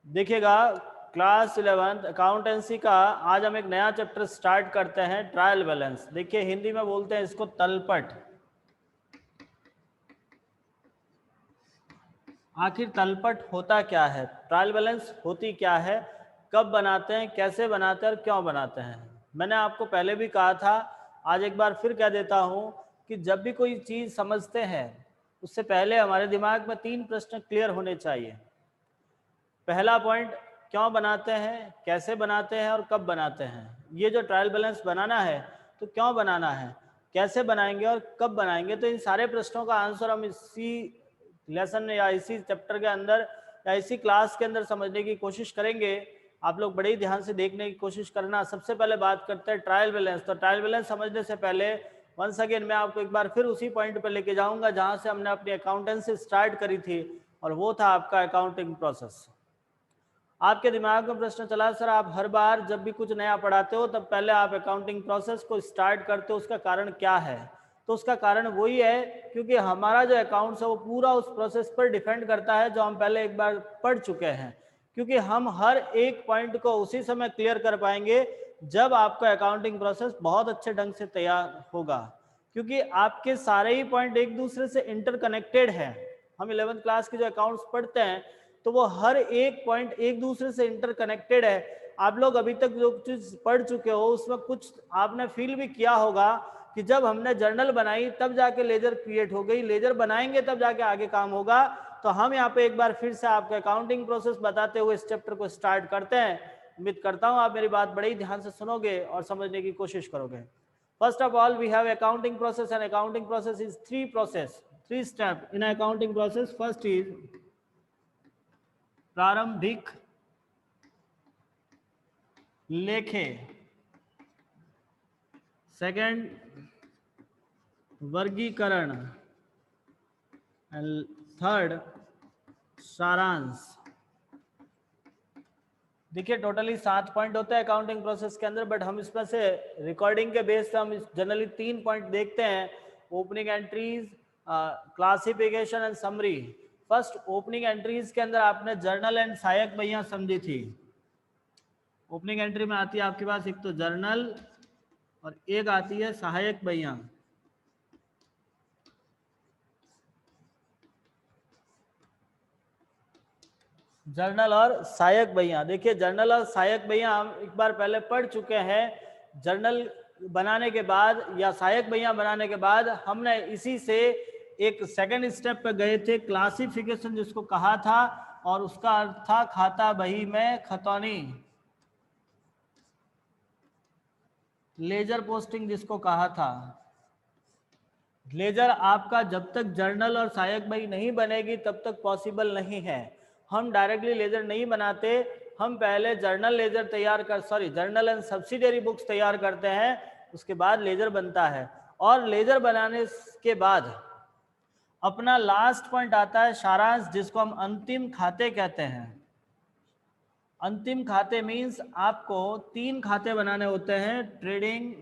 देखिएगा class 11 accountancy का आज हम एक नया चैप्टर स्टार्ट करते हैं, ट्रायल बैलेंस। देखिए हिंदी में बोलते हैं इसको तलपट। आखिर तलपट होता क्या है, ट्रायल बैलेंस होती क्या है, कब बनाते हैं, कैसे बनाते हैं और क्यों बनाते हैं। मैंने आपको पहले भी कहा था, आज एक बार फिर कह देता हूं कि जब भी कोई चीज़ समझते हैं उससे पहले हमारे दिमाग में 3 प्रश्न क्लियर होने चाहिए। पहला पॉइंट, क्यों बनाते हैं, कैसे बनाते हैं और कब बनाते हैं। ये जो ट्रायल बैलेंस बनाना है तो क्यों बनाना है, कैसे बनाएंगे और कब बनाएंगे, तो इन सारे प्रश्नों का आंसर हम इसी लेसन में या इसी चैप्टर के अंदर या इसी क्लास के अंदर समझने की कोशिश करेंगे। आप लोग बड़े ही ध्यान से देखने की कोशिश करना। सबसे पहले बात करते हैं ट्रायल बैलेंस। तो ट्रायल बैलेंस समझने से पहले वंस अगेन मैं आपको एक बार फिर उसी पॉइंट पर लेके जाऊंगा जहां से हमने अपनी अकाउंटेंसी स्टार्ट करी थी, और वो था आपका अकाउंटिंग प्रोसेस। आपके दिमाग में प्रश्न चला, सर आप हर बार जब भी कुछ नया पढ़ाते हो तब पहले आप अकाउंटिंग प्रोसेस को स्टार्ट करते हो, उसका कारण क्या है। तो उसका कारण वही है क्योंकि हमारा जो अकाउंट्स है वो पूरा उस प्रोसेस पर डिपेंड करता है जो हम पहले एक बार पढ़ चुके हैं। क्योंकि हम हर एक पॉइंट को उसी समय क्लियर कर पाएंगे जब आपका अकाउंटिंग प्रोसेस बहुत अच्छे ढंग से तैयार होगा, क्योंकि आपके सारे ही पॉइंट एक दूसरे से इंटरकनेक्टेड हैं। हम 11th क्लास के जो अकाउंट्स पढ़ते हैं तो वो हर एक पॉइंट एक दूसरे से इंटरकनेक्टेड है। आप लोग अभी तक जो चीज पढ़ चुके हो उसमें कुछ आपने फील भी किया होगा कि जब हमने जर्नल बनाई तब जाके लेजर क्रिएट हो गई, लेजर बनाएंगे तब जाके आगे काम होगा। तो हम यहाँ पे एक बार फिर से आपके अकाउंटिंग प्रोसेस बताते हुए इस चैप्टर को स्टार्ट करते हैं। उम्मीद करता हूँ आप मेरी बात बड़े ही ध्यान से सुनोगे और समझने की कोशिश करोगे। First of all we have accounting process, and accounting process is three step in accounting process. First is प्रारंभिक लेखे, सेकंड वर्गीकरण, एंड थर्ड सारांश। देखिए टोटली 7 पॉइंट होते हैं अकाउंटिंग प्रोसेस के अंदर, बट हम इसमें से रिकॉर्डिंग के बेस पे हम जनरली 3 पॉइंट देखते हैं। Opening entries, classification and summary. First opening entries के अंदर आपने जर्नल एंड सहायक बहियां समझी थी। ओपनिंग एंट्री में आती है आपके पास एक तो जर्नल और एक आती है सहायक बहियां। जर्नल और सहायक बहियां, देखिए जर्नल और सहायक बहियां हम एक बार पहले पढ़ चुके हैं। जर्नल बनाने के बाद या सहायक बहियां बनाने के बाद हमने इसी से एक सेकंड स्टेप पे गए थे, क्लासिफिकेशन जिसको कहा था, और उसका अर्थ था खाता बही में खतौनी, लेजर पोस्टिंग जिसको कहा था। लेजर आपका जब तक जर्नल और सहायक बही नहीं बनेगी तब तक पॉसिबल नहीं है। हम डायरेक्टली लेजर नहीं बनाते, हम पहले जर्नल एंड सब्सिडियरी बुक्स तैयार करते हैं, उसके बाद लेजर बनता है। और लेजर बनाने के बाद अपना लास्ट पॉइंट आता है सारांश, जिसको हम अंतिम खाते कहते हैं। अंतिम खाते मीन्स आपको 3 खाते बनाने होते हैं, trading,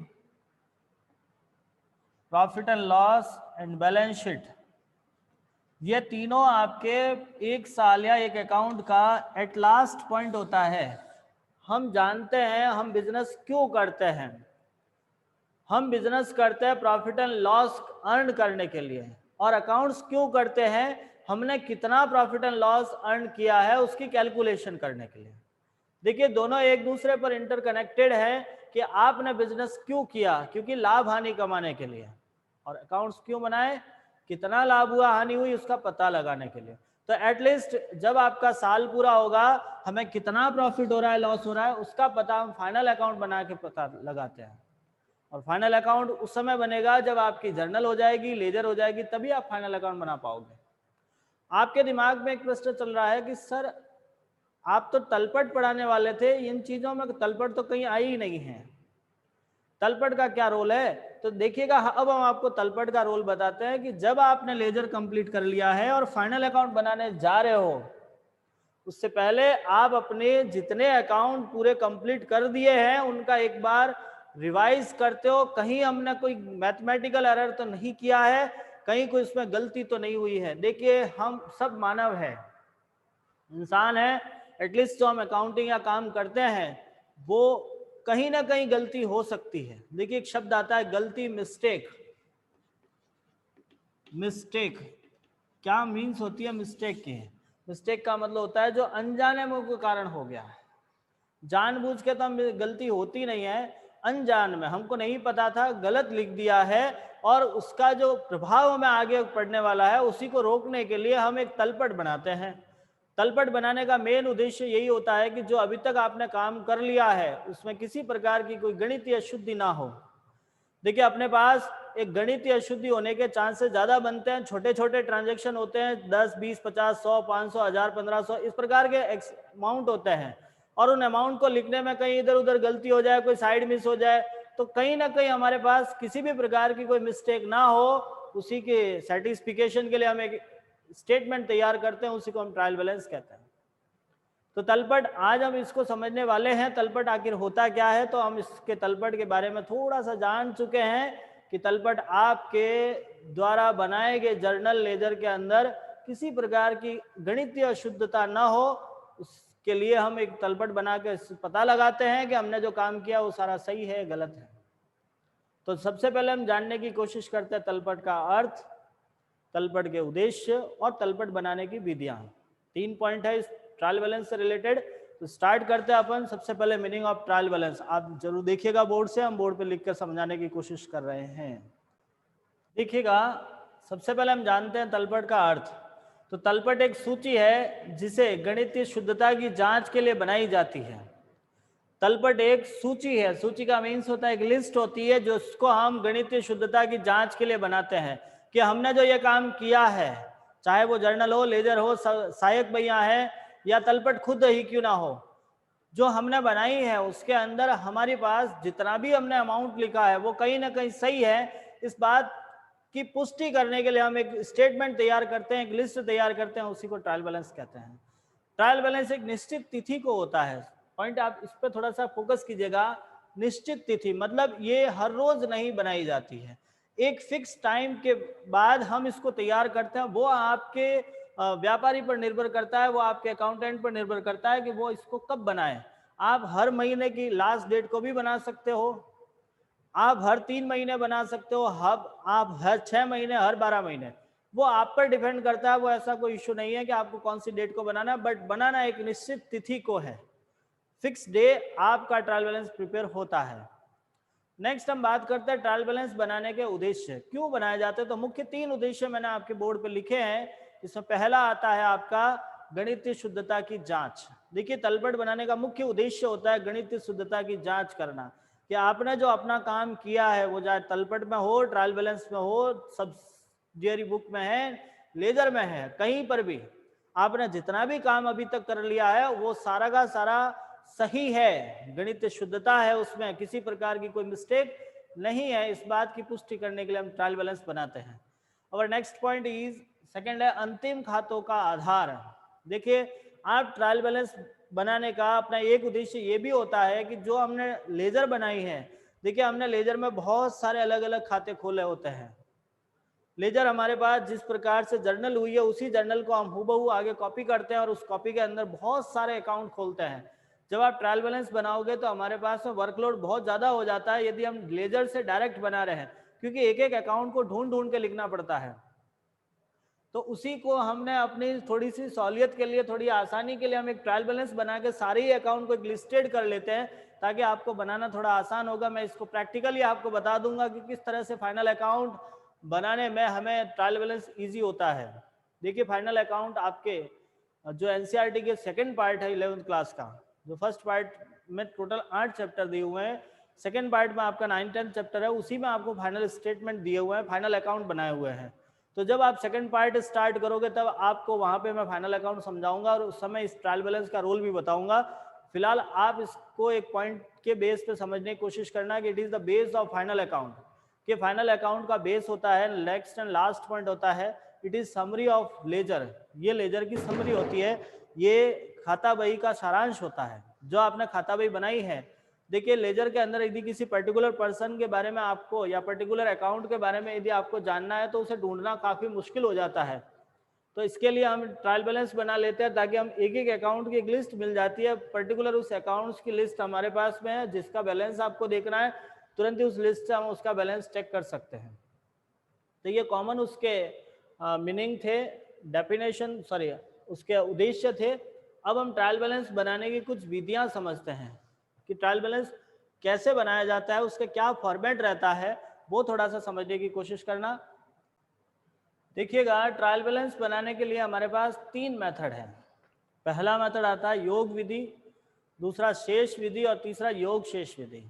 profit and loss and balance sheet. ये तीनों आपके एक साल या एक अकाउंट का एट लास्ट पॉइंट होता है। हम जानते हैं हम बिजनेस क्यों करते हैं। हम बिजनेस करते हैं प्रॉफिट एंड लॉस अर्न करने के लिए, और अकाउंट्स क्यों करते हैं, हमने कितना प्रॉफिट एंड लॉस अर्न किया है उसकी कैलकुलेशन करने के लिए। देखिए दोनों एक दूसरे पर इंटरकनेक्टेड है कि आपने बिजनेस क्यों किया, क्योंकि लाभ हानि कमाने के लिए, और अकाउंट्स क्यों बनाए, कितना लाभ हुआ हानि हुई उसका पता लगाने के लिए। तो एटलीस्ट जब आपका साल पूरा होगा हमें कितना प्रॉफिट हो रहा है लॉस हो रहा है उसका पता हम फाइनल अकाउंट बना के पता लगाते हैं। और फाइनल अकाउंट उस समय बनेगा जब आपकी जर्नल हो जाएगी, लेजर हो जाएगी, तभी आप फाइनल अकाउंट बना पाओगे। आपके दिमाग में एक प्रश्न चल रहा है कि सर आप तो तलपट पढ़ाने वाले थे, इन चीजों में तलपट तो कहीं आई ही नहीं है, तलपट का क्या रोल है। तो देखिएगा अब हम आपको तलपट का रोल बताते हैं कि जब आपने लेजर कंप्लीट कर लिया है और फाइनल अकाउंट बनाने जा रहे हो, उससे पहले आप अपने जितने अकाउंट पूरे कंप्लीट कर दिए हैं उनका एक बार रिवाइज करते हो, कहीं हमने कोई मैथमेटिकल एरर तो नहीं किया है, कहीं कोई उसमें गलती तो नहीं हुई है। देखिए हम सब मानव है, इंसान है, एटलीस्ट जो हम अकाउंटिंग या काम करते हैं वो कहीं ना कहीं गलती हो सकती है। देखिए एक शब्द आता है गलती, मिस्टेक। मिस्टेक क्या मीन्स होती है मिस्टेक की? मिस्टेक का मतलब होता है जो अनजाने में कोई कारण हो गया है। जानबूझ के तो हम गलती होती नहीं है, अनजान में हमको नहीं पता था, गलत लिख दिया है, और उसका जो प्रभाव हमें आगे पड़ने वाला है उसी को रोकने के लिए हम एक तलपट बनाते हैं। तलपट बनाने का मेन उद्देश्य यही होता है कि जो अभी तक आपने काम कर लिया है उसमें किसी प्रकार की कोई गणितीय अशुद्धि ना हो। देखिए अपने पास एक गणितीय अशुद्धि होने के चांसेस ज्यादा बनते हैं। छोटे छोटे ट्रांजैक्शन होते हैं, 10, 20, 50, 100, 500, 1000, 1500 इस प्रकार के अमाउंट होते हैं, और उन अमाउंट को लिखने में कहीं इधर उधर गलती हो जाए, कोई साइड मिस हो जाए, तो कहीं ना कहीं हमारे पास किसी भी प्रकार की कोई मिस्टेक ना हो, उसी के सेटिस्फिकेशन के लिए हम एक स्टेटमेंट तैयार करते हैं, उसी को हम ट्रायल बैलेंस कहते हैं। तो तलपट आज हम इसको समझने वाले हैं, तलपट आखिर होता क्या है। तो हम इसके तलपट के बारे में थोड़ा सा जान चुके हैं कि तलपट आपके द्वारा बनाए गए जर्नल लेजर के अंदर किसी प्रकार की गणितीय अशुद्धता ना हो, उसके लिए हम एक तलपट बना के पता लगाते हैं कि हमने जो काम किया वो सारा सही है गलत है। तो सबसे पहले हम जानने की कोशिश करते हैं तलपट का अर्थ, तलपट के उद्देश्य और तलपट बनाने की विधियां। 3 पॉइंट है इस ट्रायल बैलेंस से रिलेटेड। तो स्टार्ट करते हैं अपन। सबसे पहले मीनिंग ऑफ ट्रायल बैलेंस आप जरूर देखिएगा बोर्ड से, हम बोर्ड पे लिखकर समझाने की कोशिश कर रहे हैं। देखिएगा सबसे पहले हम जानते हैं तलपट का अर्थ। तो तलपट एक सूची है जिसे गणितीय शुद्धता की जांच के लिए बनाई जाती है। तलपट एक सूची है, सूची का मीन्स होता है एक लिस्ट होती है जिसको हम गणितीय शुद्धता की जांच के लिए बनाते हैं कि हमने जो ये काम किया है, चाहे वो जर्नल हो, लेजर हो, सहायक बहियां है या तलपट खुद ही क्यों ना हो, जो हमने बनाई है उसके अंदर हमारे पास जितना भी हमने अमाउंट लिखा है वो कहीं ना कहीं सही है। इस बात की पुष्टि करने के लिए हम एक स्टेटमेंट तैयार करते हैं, एक लिस्ट तैयार करते हैं, उसी को ट्रायल बैलेंस कहते हैं। ट्रायल बैलेंस एक निश्चित तिथि को होता है। पॉइंट आप इस पर थोड़ा सा फोकस कीजिएगा। निश्चित तिथि मतलब ये हर रोज नहीं बनाई जाती है, एक फिक्स टाइम के बाद हम इसको तैयार करते हैं। वो आपके व्यापारी पर निर्भर करता है, वो आपके अकाउंटेंट पर निर्भर करता है कि वो इसको कब बनाए। आप हर महीने की लास्ट डेट को भी बना सकते हो, आप हर 3 महीने बना सकते हो, आप हर 6 महीने, हर 12 महीने, वो आप पर डिपेंड करता है। वो ऐसा कोई इश्यू नहीं है कि आपको कौन सी डेट को बनाना है, बट बनाना एक निश्चित तिथि को है। फिक्स डे आपका ट्रायल बैलेंस प्रिपेयर होता है। नेक्स्ट हम बात करते हैं ट्रायल बैलेंस बनाने के उद्देश्य, क्यों बनाए जाते हैं। तो मुख्य 3 उद्देश्य मैंने आपके बोर्ड पर लिखे हैं। इसमें पहला आता है आपका गणितीय शुद्धता की जांच। देखिए तलपट बनाने का मुख्य उद्देश्य होता है गणितीय शुद्धता की जांच करना, कि आपने जो अपना काम किया है वो चाहे तलपट में हो, ट्रायल बैलेंस में हो, सब्सिडियरी बुक में है, लेजर में है, कहीं पर भी आपने जितना भी काम अभी तक कर लिया है वो सारा का सारा सही है, गणितीय शुद्धता है, उसमें किसी प्रकार की कोई मिस्टेक नहीं है। इस बात की पुष्टि करने के लिए हम ट्रायल बैलेंस बनाते हैं। और नेक्स्ट पॉइंट इज सेकंड है अंतिम खातों का आधार। देखिए आप ट्रायल बैलेंस बनाने का अपना एक उद्देश्य ये भी होता है कि जो हमने लेजर बनाई है, देखिए हमने लेजर में बहुत सारे अलग अलग खाते खोले होते हैं। लेजर हमारे पास जिस प्रकार से जर्नल हुई है उसी जर्नल को हम हूबहू आगे कॉपी करते हैं और उस कॉपी के अंदर बहुत सारे अकाउंट खोलते हैं। जब आप ट्रायल बैलेंस बनाओगे तो हमारे पास में वर्कलोड बहुत ज़्यादा हो जाता है यदि हम लेजर से डायरेक्ट बना रहे हैं, क्योंकि एक एक अकाउंट को ढूंढ ढूंढ के लिखना पड़ता है। तो उसी को हमने अपनी थोड़ी सी सहूलियत के लिए, थोड़ी आसानी के लिए हम एक ट्रायल बैलेंस बना के सारे ही अकाउंट को एक लिस्टेड कर लेते हैं, ताकि आपको बनाना थोड़ा आसान होगा। मैं इसको प्रैक्टिकली आपको बता दूंगा कि किस तरह से फाइनल अकाउंट बनाने में हमें ट्रायल बैलेंस ईजी होता है। देखिए फाइनल अकाउंट आपके जो एनसीईआरटी के सेकेंड पार्ट है 11th क्लास का, जो फर्स्ट पार्ट में टोटल 8 चैप्टर दिए हुए हैं, सेकेंड पार्ट में आपका 9, 10 चैप्टर है, उसी में आपको फाइनल स्टेटमेंट दिए हुए हैं, फाइनल अकाउंट बनाए हुए हैं। तो जब आप सेकंड पार्ट स्टार्ट करोगे तब आपको वहां पे मैं फाइनल अकाउंट समझाऊंगा और उस समय इस ट्रायल बैलेंस का रोल भी बताऊंगा। फिलहाल आप इसको एक पॉइंट के बेस पे समझने की कोशिश करना कि it is the base of final account, कि फाइनल अकाउंट का बेस होता है, नेक्स्ट एंड लास्ट पॉइंट होता है it is summary of ledger. ये लेजर की समरी होती है, ये खाता बही का सारांश होता है जो आपने खाता बही बनाई है। देखिए लेजर के अंदर यदि किसी पर्टिकुलर पर्सन के बारे में आपको या पर्टिकुलर अकाउंट के बारे में यदि आपको जानना है तो उसे ढूंढना काफी मुश्किल हो जाता है। तो इसके लिए हम ट्रायल बैलेंस बना लेते हैं ताकि हम एक एक अकाउंट की एक लिस्ट मिल जाती है, पर्टिकुलर उस अकाउंट्स की लिस्ट हमारे पास में है जिसका बैलेंस आपको देखना है, तुरंत ही उस लिस्ट से हम उसका बैलेंस चेक कर सकते हैं। तो ये कॉमन उसके मीनिंग थे, डेफिनेशन सॉरी उसके उद्देश्य थे। अब हम ट्रायल बैलेंस बनाने की कुछ विधियां समझते हैं कि ट्रायल बैलेंस कैसे बनाया जाता है, उसका क्या फॉर्मेट रहता है, वो थोड़ा सा समझने की कोशिश करना। देखिएगा, ट्रायल बैलेंस बनाने के लिए हमारे पास 3 मेथड है। पहला मेथड आता है योग विधि, दूसरा शेष विधि और तीसरा योग शेष विधि।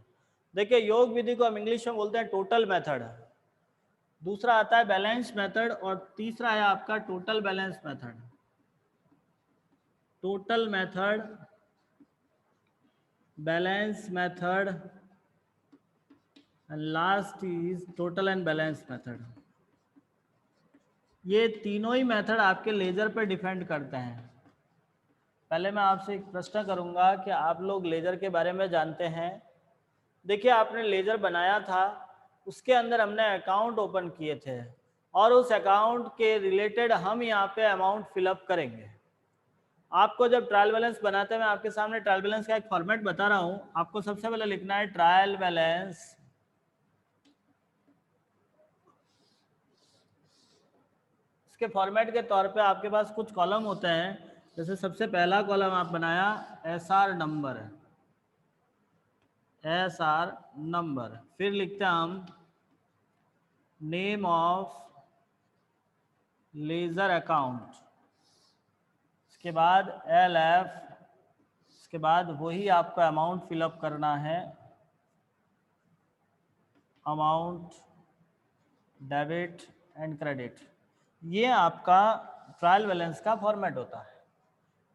देखिए, योग विधि को हम इंग्लिश में बोलते हैं टोटल मेथड, दूसरा आता है बैलेंस मेथड और तीसरा है आपका total balance method. Total method, balance method and last is total and balance method. ये तीनों ही मेथड आपके लेजर पर डिपेंड करते हैं। पहले मैं आपसे एक प्रश्न करूंगा कि आप लोग लेजर के बारे में जानते हैं? देखिए, आपने लेजर बनाया था, उसके अंदर हमने अकाउंट ओपन किए थे और उस अकाउंट के रिलेटेड हम यहाँ पे अमाउंट फिलअप करेंगे। आपको जब ट्रायल बैलेंस बनाते हैं, मैं आपके सामने ट्रायल बैलेंस का एक फॉर्मेट बता रहा हूँ। आपको सबसे पहले लिखना है ट्रायल बैलेंस। इसके फॉर्मेट के तौर पे आपके पास कुछ कॉलम होते हैं। जैसे सबसे पहला कॉलम आप बनाया एसआर नंबर, एसआर नंबर, फिर लिखते हैं हम नेम ऑफ लेजर अकाउंट, इसके बाद LF, इसके बाद वही आपको अमाउंट फिलअप करना है, अमाउंट डेबिट एंड क्रेडिट। ये आपका ट्रायल बैलेंस का फॉर्मेट होता है।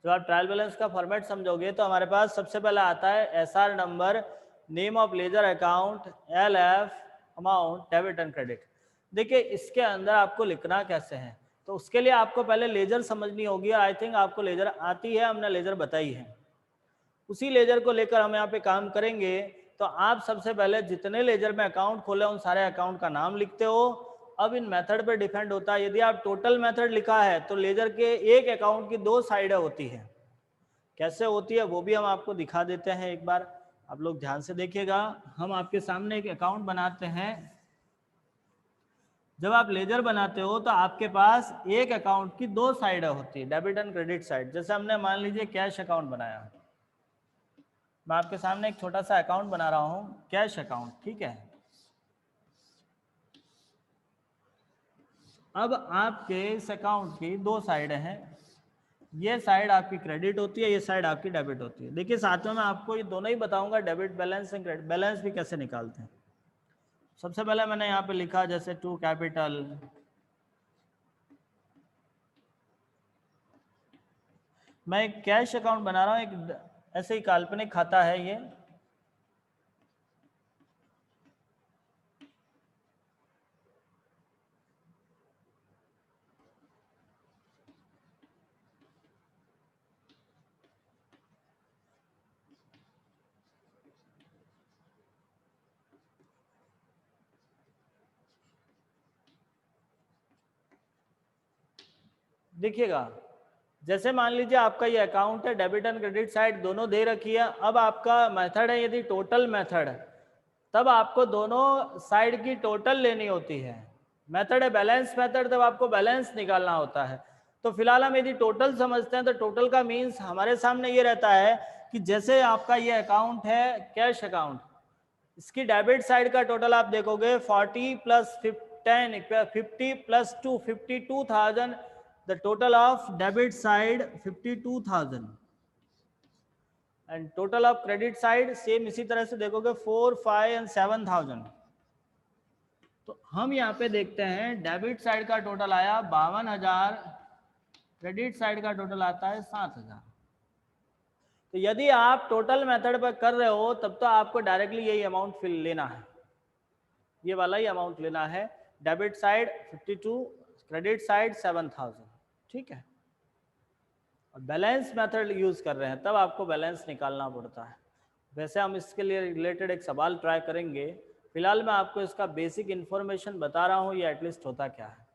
जब आप ट्रायल बैलेंस का फॉर्मेट समझोगे तो हमारे पास सबसे पहला आता है SR number, name of ledger account, LF, amount debit and credit. देखिए, इसके अंदर आपको लिखना कैसे है, तो उसके लिए आपको पहले लेजर समझनी होगी। आई थिंक आपको लेजर आती है, हमने लेजर बताई है। उसी लेजर को लेकर हम यहाँ पे काम करेंगे। तो आप सबसे पहले जितने लेजर में अकाउंट खोले उन सारे अकाउंट का नाम लिखते हो। अब इन मेथड पे डिपेंड होता है। यदि आप टोटल मेथड लिखा है तो लेजर के एक अकाउंट की 2 साइडें होती हैं। कैसे होती है वो भी हम आपको दिखा देते हैं। एक बार आप लोग ध्यान से देखिएगा। हम आपके सामने एक अकाउंट बनाते हैं। जब आप लेजर बनाते हो तो आपके पास एक अकाउंट की 2 साइडें होती है, डेबिट एंड क्रेडिट साइड। जैसे हमने मान लीजिए कैश अकाउंट बनाया, मैं आपके सामने एक छोटा सा अकाउंट बना रहा हूं, कैश अकाउंट, ठीक है। अब आपके इस अकाउंट की 2 साइड हैं। ये साइड आपकी क्रेडिट होती है, ये साइड आपकी डेबिट होती है। देखिए, साथ में मैं आपको ये दोनों ही बताऊंगा, debit balance and credit balance भी कैसे निकालते हैं। सबसे पहले मैंने यहाँ पे लिखा जैसे टू कैपिटल, मैं एक कैश अकाउंट बना रहा हूँ, एक ऐसे ही काल्पनिक खाता है ये। देखिएगा, जैसे मान लीजिए आपका ये अकाउंट है, डेबिट एंड क्रेडिट साइड दोनों दे रखी है। अब आपका मेथड है यदि टोटल मेथड, तब आपको दोनों साइड की टोटल लेनी होती है। मेथड है बैलेंस मेथड, तब आपको बैलेंस निकालना होता है। तो फिलहाल हम यदि टोटल समझते हैं तो टोटल का मीन्स हमारे सामने ये रहता है कि जैसे आपका ये अकाउंट है कैश अकाउंट, इसकी डेबिट साइड का टोटल आप देखोगे 40 plus 10 50 plus 2 52,000। The total of debit side 52,000 and total of credit side same इसी तरह से देखोगे 4 5 एंड 7,000। तो हम यहाँ पे देखते हैं डेबिट साइड का टोटल आया 52,000, क्रेडिट साइड का टोटल आता है 7,000। तो यदि आप टोटल मेथड पर कर रहे हो तब तो आपको डायरेक्टली यही अमाउंट फिल लेना है, ये वाला ही अमाउंट लेना है। डेबिट साइड 52, क्रेडिट साइड 7,000, ठीक है। और बैलेंस मेथड यूज कर रहे हैं तब आपको बैलेंस निकालना पड़ता है। वैसे हम इसके लिए रिलेटेड एक सवाल ट्राई करेंगे। फिलहाल मैं आपको इसका बेसिक इन्फॉर्मेशन बता रहा हूँ, ये एटलीस्ट होता क्या है।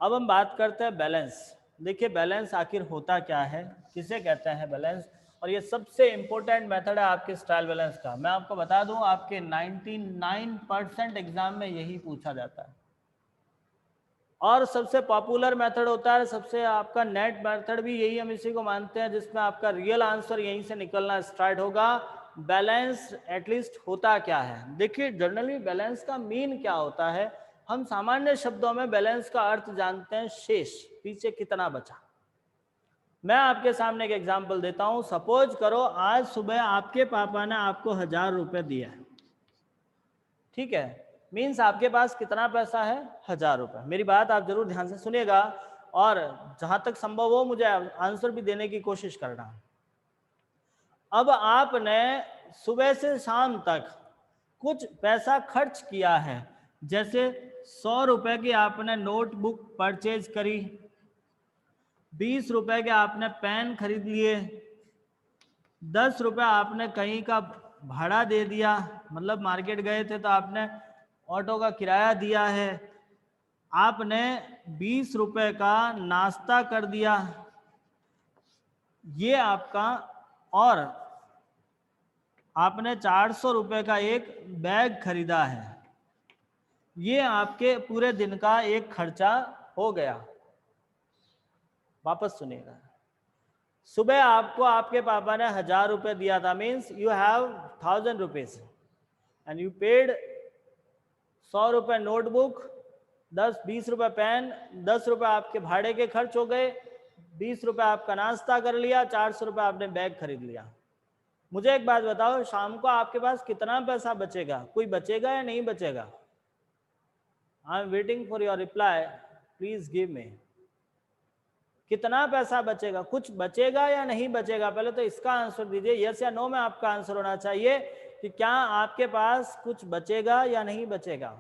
अब हम बात करते हैं बैलेंस। देखिए बैलेंस आखिर होता क्या है, किसे कहते हैं बैलेंस, और ये सबसे इंपॉर्टेंट मेथड है आपके ट्रायल बैलेंस का। मैं आपको बता दूं आपके 99% एग्जाम में यही पूछा जाता है और सबसे पॉपुलर मेथड होता है, सबसे आपका नेट मेथड भी यही, हम इसी को मानते हैं, जिसमें आपका रियल आंसर यहीं से निकलना स्टार्ट होगा। बैलेंस एटलीस्ट होता क्या है? देखिए जनरली बैलेंस का मीन क्या होता है, हम सामान्य शब्दों में बैलेंस का अर्थ जानते हैं शेष, पीछे कितना बचा। मैं आपके सामने एक एग्जांपल देता हूं। सपोज करो आज सुबह आपके पापा ने आपको 1000 रुपये दिया है, ठीक है, मीन्स आपके पास कितना पैसा है? 1000 रुपये। मेरी बात आप जरूर ध्यान से सुनिएगा और जहां तक संभव हो मुझे आंसर भी देने की कोशिश करना। अब आपने सुबह से शाम तक कुछ पैसा खर्च किया है, जैसे 100 रुपए की आपने नोटबुक परचेज करी, 20 रुपए के आपने पेन खरीद लिए, 10 रुपए आपने कहीं का भाड़ा दे दिया, मतलब मार्केट गए थे तो आपने ऑटो का किराया दिया है, आपने 20 रुपए का नाश्ता कर दिया, ये आपका, और आपने 400 रुपए का एक बैग खरीदा है। ये आपके पूरे दिन का एक खर्चा हो गया। वापस सुनिएगा, सुबह आपको आपके पापा ने 1000 रुपये दिया था, means you have 1000 rupees and you paid 100 रुपये नोटबुक, 10-20 रुपये पेन, 10 रुपये आपके भाड़े के खर्च हो गए, 20 रुपये आपका नाश्ता कर लिया, 400 रुपये आपने बैग खरीद लिया। मुझे एक बात बताओ, शाम को आपके पास कितना पैसा बचेगा? कोई बचेगा या नहीं बचेगा? I am waiting for your reply, please give me. कितना पैसा बचेगा? कुछ बचेगा या नहीं बचेगा? पहले तो इसका आंसर दीजिए, यस या नो में आपका आंसर होना चाहिए कि क्या आपके पास कुछ बचेगा या नहीं बचेगा।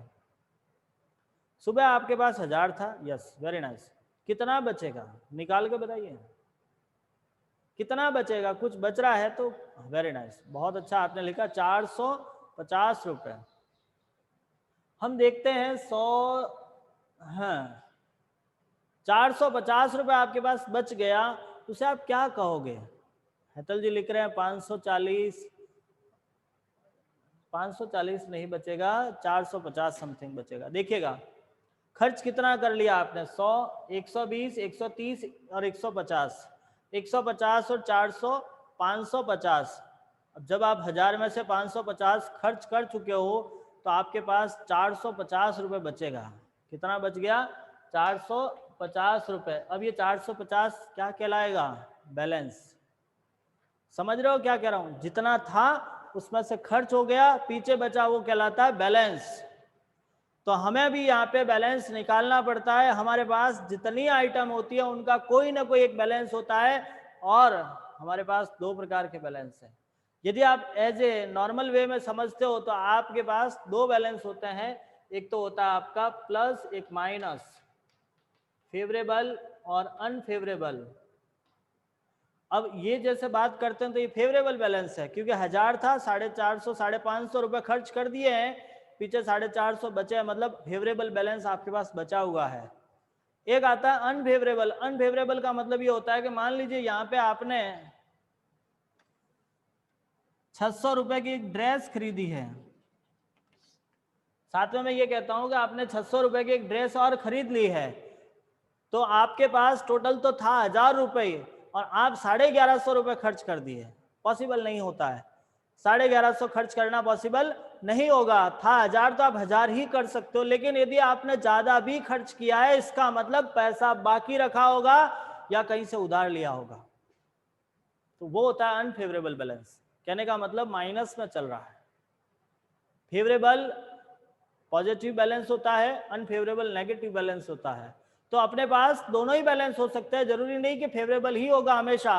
सुबह आपके पास 1000 था, यस, वेरी नाइस। कितना बचेगा निकाल के बताइए, कितना बचेगा? कुछ बच रहा है तो वेरी नाइस, बहुत अच्छा आपने लिखा, 450 रुपये। हम देखते हैं 100, हाँ 450 रुपये आपके पास बच गया, उसे आप क्या कहोगे? हेतल जी लिख रहे हैं 540, 540 नहीं बचेगा, 450 समथिंग बचेगा। देखिएगा खर्च कितना कर लिया आपने, 100, 120, 130 और 150, 150 और 400, 550। अब जब आप 1000 में से 550 खर्च कर चुके हो तो आपके पास 450 रुपये बचेगा। कितना बच गया? 450 रुपये। अब ये 450 क्या कहलाएगा? बैलेंस। समझ रहे हो क्या कह रहा हूं? जितना था उसमें से खर्च हो गया, पीछे बचा वो कहलाता है बैलेंस। तो हमें भी यहाँ पे बैलेंस निकालना पड़ता है। हमारे पास जितनी आइटम होती है उनका कोई ना कोई एक बैलेंस होता है, और हमारे पास 2 प्रकार के बैलेंस हैं। यदि आप एज ए नॉर्मल वे में समझते हो तो आपके पास 2 बैलेंस होते हैं, एक तो होता है आपका प्लस, एक माइनस, फेवरेबल और अनफेवरेबल। अब ये जैसे बात करते हैं तो ये फेवरेबल बैलेंस है, क्योंकि 1000 था, 450, 550 रुपये खर्च कर दिए हैं, पीछे 450 बचे हैं, मतलब फेवरेबल बैलेंस आपके पास बचा हुआ है। एक आता है अनफेवरेबल। अनफेवरेबल का मतलब ये होता है कि मान लीजिए यहाँ पे आपने 600 रुपए की एक ड्रेस खरीदी है, साथ में मैं ये कहता हूं कि आपने 600 रुपए की एक ड्रेस और खरीद ली है, तो आपके पास टोटल तो था 1000 रुपये और आप 1150 रुपये खर्च कर दिए। पॉसिबल नहीं होता है, 1150 खर्च करना पॉसिबल नहीं होगा। था 1000 तो आप 1000 ही कर सकते हो, लेकिन यदि आपने ज्यादा भी खर्च किया है, इसका मतलब पैसा बाकी रखा होगा या कहीं से उधार लिया होगा, तो वो होता है अनफेवरेबल बैलेंस। कहने का मतलब माइनस में चल रहा है। फेवरेबल पॉजिटिव बैलेंस होता है, अनफेवरेबल नेगेटिव बैलेंस होता है। तो अपने पास दोनों ही बैलेंस हो सकते हैं, जरूरी नहीं कि फेवरेबल ही होगा हमेशा,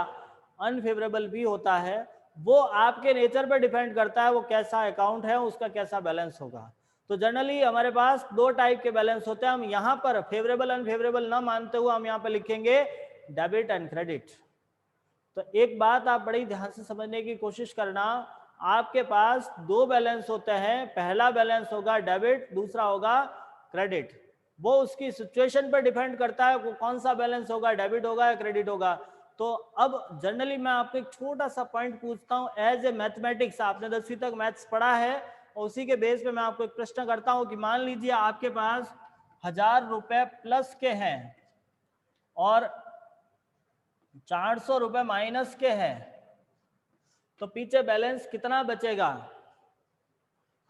अनफेवरेबल भी होता है। वो आपके नेचर पर डिपेंड करता है, वो कैसा अकाउंट है, उसका कैसा बैलेंस होगा। तो जनरली हमारे पास 2 टाइप के बैलेंस होते हैं। हम यहाँ पर फेवरेबल अनफेवरेबल ना मानते हुए हम यहाँ पर लिखेंगे डेबिट एंड क्रेडिट। तो एक बात आप बड़ी ध्यान से समझने की कोशिश करना, आपके पास 2 बैलेंस होते हैं। पहला बैलेंस होगा डेबिट, दूसरा होगा क्रेडिट। वो उसकी सिचुएशन पर डिपेंड करता है, वो कौन सा बैलेंस होगा, डेबिट होगा या क्रेडिट होगा। तो अब जनरली मैं आपको एक छोटा सा पॉइंट पूछता हूँ, एज ए मैथमेटिक्स, आपने 10वीं तक मैथ्स पढ़ा है और उसी के बेस पे मैं आपको एक प्रश्न करता हूँ कि मान लीजिए आपके पास 1000 रुपए प्लस के हैं और 400 रुपए माइनस के हैं, तो पीछे बैलेंस कितना बचेगा?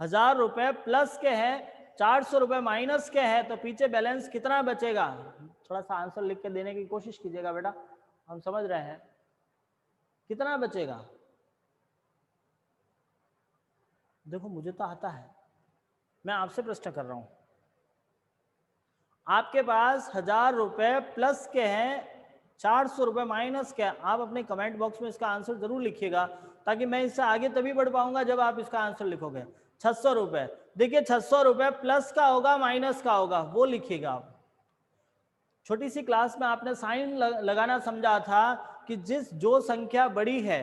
1000 रुपए प्लस के हैं, 400 रुपए माइनस के हैं, तो पीछे बैलेंस कितना बचेगा? थोड़ा सा आंसर लिख के देने की कोशिश कीजिएगा बेटा, हम समझ रहे हैं। कितना बचेगा? देखो मुझे तो आता है, मैं आपसे प्रश्न कर रहा हूं। आपके पास 1000 रुपए प्लस के हैं, 400 रुपए माइनस के हैं। आप अपने कमेंट बॉक्स में इसका आंसर जरूर लिखिएगा, ताकि मैं इससे आगे तभी बढ़ पाऊंगा जब आप इसका आंसर लिखोगे। 600 रुपए, देखिए 600 रुपए प्लस का होगा माइनस का होगा, वो लिखिएगा आप। छोटी सी क्लास में आपने साइन लगाना समझा था कि जो संख्या बड़ी है,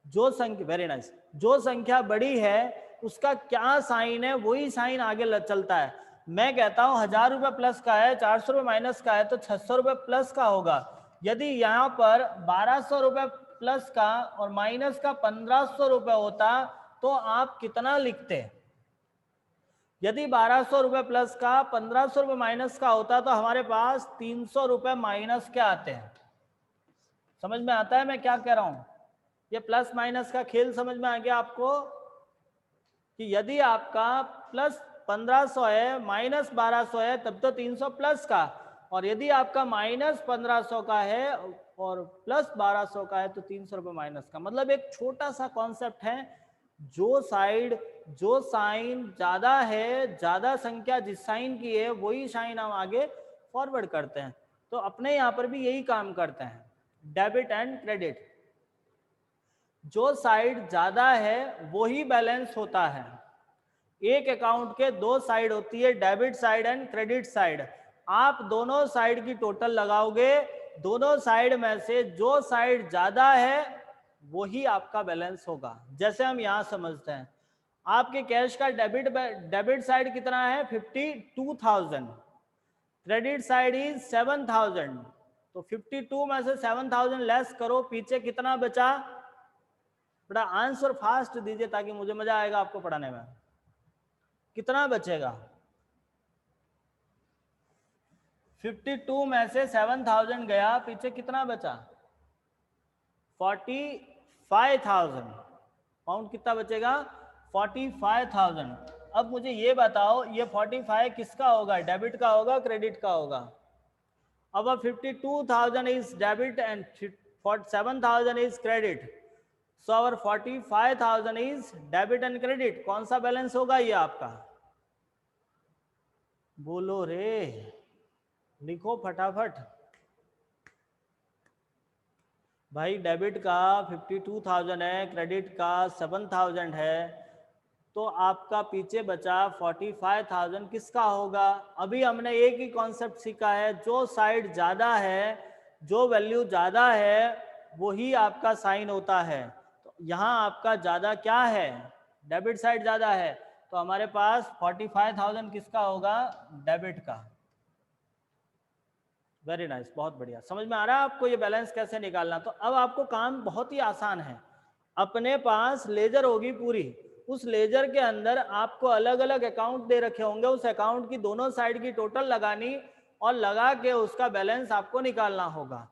जो संख्या, वेरी नाइस, जो संख्या बड़ी है उसका क्या साइन है वही साइन आगे चलता है। मैं कहता हूं 1000 रुपए प्लस का है, 400 रुपए माइनस का है, तो 600 रुपए प्लस का होगा। यदि यहाँ पर 1200 रुपए प्लस का और माइनस का 1500 रुपए होता तो आप कितना लिखते? यदि 1200 रुपए प्लस का 1500 रुपए माइनस का होता तो हमारे पास 300 रुपए माइनस के आते हैं। समझ में आता है मैं क्या कह रहा हूं? ये प्लस माइनस का खेल समझ में आ गया आपको, कि यदि आपका प्लस 1500 है, माइनस 1200 है, तब तो 300 प्लस का, और यदि आपका माइनस 1500 का है और प्लस 1200 का है तो 300 रुपए माइनस का। मतलब एक छोटा सा कॉन्सेप्ट है, जो साइन ज्यादा है, ज्यादा संख्या जिस साइन की है वही साइन हम आगे फॉरवर्ड करते हैं। तो अपने यहाँ पर भी यही काम करते हैं, डेबिट एंड क्रेडिट। जो साइड ज्यादा है वही बैलेंस होता है। एक अकाउंट के दो साइड होती है, debit side and credit side. आप दोनों साइड की टोटल लगाओगे, दोनों साइड में से जो साइड ज्यादा है वही आपका बैलेंस होगा। जैसे हम यहां समझते हैं, आपके कैश का डेबिट साइड कितना है? 52,000, क्रेडिट साइड इज 7,000। तो 52 में से 7,000 लेस करो, पीछे कितना बचा? बड़ा आंसर फास्ट दीजिए ताकि मुझे मजा आएगा आपको पढ़ाने में। कितना बचेगा? 52 में से 7,000 गया, पीछे कितना बचा? 45,000। पाउंड कितना बचेगा? 45,000। अब मुझे ये बताओ, ये 45 किसका होगा? डेबिट का होगा, क्रेडिट का होगा? अब 52,000 is debit and 7,000 is credit, so our 45,000 is debit and credit. कौन सा बैलेंस होगा ये आपका? बोलो रे, लिखो फटाफट भाई। डेबिट का 52,000 है, क्रेडिट का 7,000 है, तो आपका पीछे बचा 45,000 किसका होगा? अभी हमने एक ही कॉन्सेप्ट सीखा है, जो साइड ज्यादा है, जो वैल्यू ज्यादा है वही आपका साइन होता है। तो यहाँ आपका ज्यादा क्या है? डेबिट साइड ज्यादा है, तो हमारे पास 45,000 किसका होगा? डेबिट का। वेरी नाइस, बहुत बढ़िया। समझ में आ रहा है आपको ये बैलेंस कैसे निकालना? तो अब आपको काम बहुत ही आसान है। अपने पास लेजर होगी पूरी, उस लेजर के अंदर आपको अलग अलग अकाउंट दे रखे होंगे, उस अकाउंट की दोनों साइड की टोटल लगानी और लगा के उसका बैलेंस आपको निकालना होगा।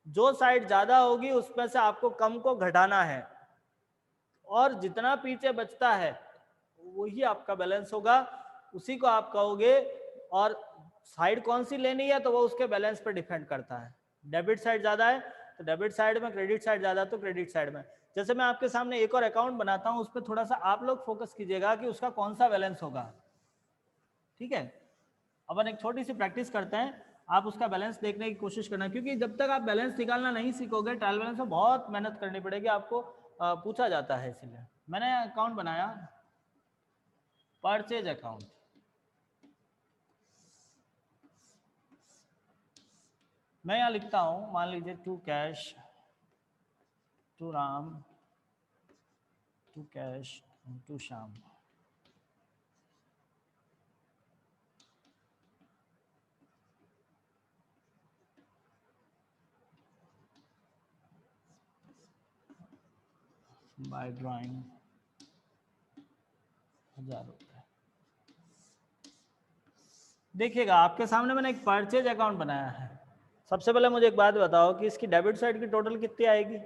जो साइड ज्यादा होगी उसमें से आपको कम को घटाना है, और जितना पीछे बचता है वही आपका बैलेंस होगा, उसी को आप कहोगे। और साइड कौन सी लेनी है तो वो उसके बैलेंस पर डिपेंड करता है। डेबिट साइड ज्यादा है तो डेबिट साइड में, क्रेडिट साइड ज्यादा तो क्रेडिट साइड में। जैसे मैं आपके सामने एक और अकाउंट बनाता हूं, उस पर थोड़ा सा आप लोग फोकस कीजिएगा कि उसका कौन सा बैलेंस होगा। ठीक है, अपन एक छोटी सी प्रैक्टिस करते हैं, आप उसका बैलेंस देखने की कोशिश करना, क्योंकि जब तक आप बैलेंस निकालना नहीं सीखोगे, ट्रायल बैलेंस में बहुत मेहनत करनी पड़ेगी आपको, पूछा जाता है। इसलिए मैंने अकाउंट बनाया, परचेज अकाउंट। मैं यहाँ लिखता हूँ, मान लीजिए to cash, to Ram, to cash, to Shyam. By drawing 1000 रुपये। देखिएगा आपके सामने मैंने एक परचेज अकाउंट बनाया है। सबसे पहले मुझे एक बात बताओ कि इसकी डेबिट साइड की टोटल कितनी आएगी?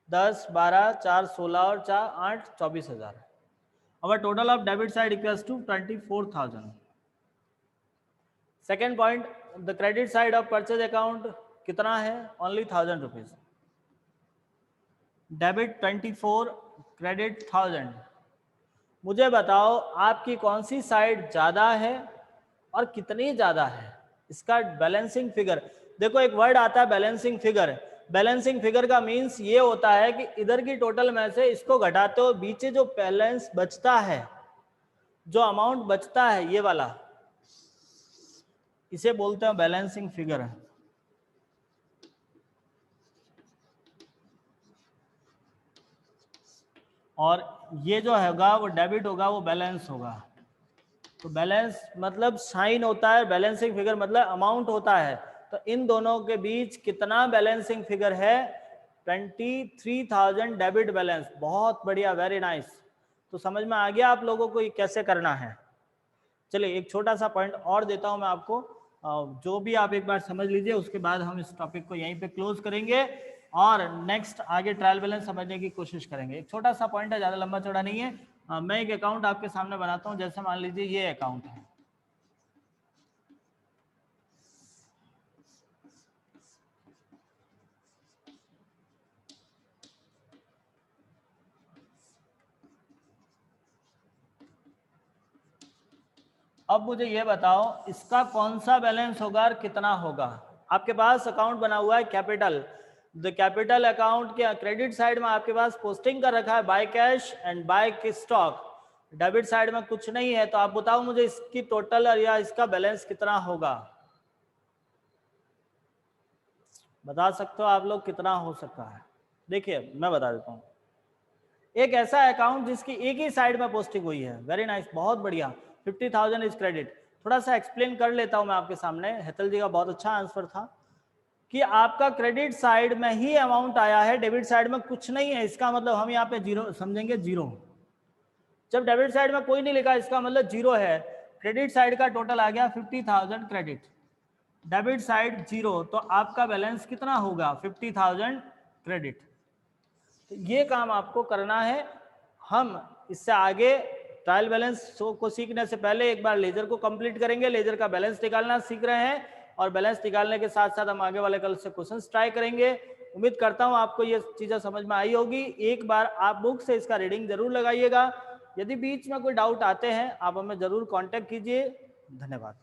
10, 12, 4, 16 और 4, 8, 24,000। Our total of debit side equals to 24,000. Second point, the credit side of purchase account कितना है? Only 1,000 rupees. Debit 24, credit 1,000. मुझे बताओ आपकी कौन सी साइड ज़्यादा है और कितनी ज़्यादा है, इसका बैलेंसिंग फिगर। देखो एक वर्ड आता है बैलेंसिंग फिगर। बैलेंसिंग फिगर का मीन्स ये होता है कि इधर की टोटल में से इसको घटाते हो, बीच जो बैलेंस बचता है, जो अमाउंट बचता है ये वाला, इसे बोलते हैं बैलेंसिंग फिगर। और ये जो होगा वो डेबिट होगा, वो बैलेंस होगा। तो बैलेंस मतलब साइन होता है, बैलेंसिंग फिगर मतलब अमाउंट होता है। तो इन दोनों के बीच कितना बैलेंसिंग फिगर है? 23,000 डेबिट बैलेंस। बहुत बढ़िया, वेरी नाइस। तो समझ में आ गया आप लोगों को ये कैसे करना है। चलिए एक छोटा सा पॉइंट और देता हूं मैं आपको, जो भी आप एक बार समझ लीजिए, उसके बाद हम इस टॉपिक को यहीं पे क्लोज करेंगे और नेक्स्ट आगे ट्रायल बैलेंस समझने की कोशिश करेंगे। एक छोटा सा पॉइंट है, ज़्यादा लंबा चौड़ा नहीं है। मैं एक अकाउंट आपके सामने बनाता हूं, जैसे मान लीजिए ये अकाउंट है। अब मुझे ये बताओ इसका कौन सा बैलेंस होगा और कितना होगा। आपके पास अकाउंट बना हुआ है कैपिटल। द कैपिटल अकाउंट के क्रेडिट साइड में आपके पास पोस्टिंग कर रखा है by cash and by stock. Debit side में कुछ नहीं है। तो आप बताओ मुझे इसकी टोटल या इसका बैलेंस कितना होगा? बता सकते हो आप लोग कितना हो सकता है? देखिए मैं बता देता हूँ। एक ऐसा अकाउंट जिसकी एक ही साइड में पोस्टिंग हुई है, वेरी नाइस, बहुत बढ़िया। 50,000 इज क्रेडिट। थोड़ा सा एक्सप्लेन कर लेता हूं मैं आपके सामने। हेतल जी का बहुत अच्छा आंसर था कि आपका क्रेडिट साइड में ही अमाउंट आया है, डेबिट साइड में कुछ नहीं है। इसका मतलब हम यहाँ पे जीरो समझेंगे, जीरो। जब डेबिट साइड में कोई नहीं लिखा इसका मतलब जीरो है। क्रेडिट साइड का टोटल आ गया 50,000 क्रेडिट, डेबिट साइड जीरो, तो आपका बैलेंस कितना होगा? 50,000 क्रेडिट। तो ये काम आपको करना है। हम इससे आगे ट्रायल बैलेंस को सीखने से पहले एक बार लेजर को कंप्लीट करेंगे। लेजर का बैलेंस निकालना सीख रहे हैं और बैलेंस निकालने के साथ साथ हम आगे वाले कल से क्वेश्चंस ट्राई करेंगे। उम्मीद करता हूं आपको ये चीजें समझ में आई होगी। एक बार आप बुक से इसका रीडिंग जरूर लगाइएगा। यदि बीच में कोई डाउट आते हैं आप हमें जरूर कांटेक्ट कीजिए। धन्यवाद।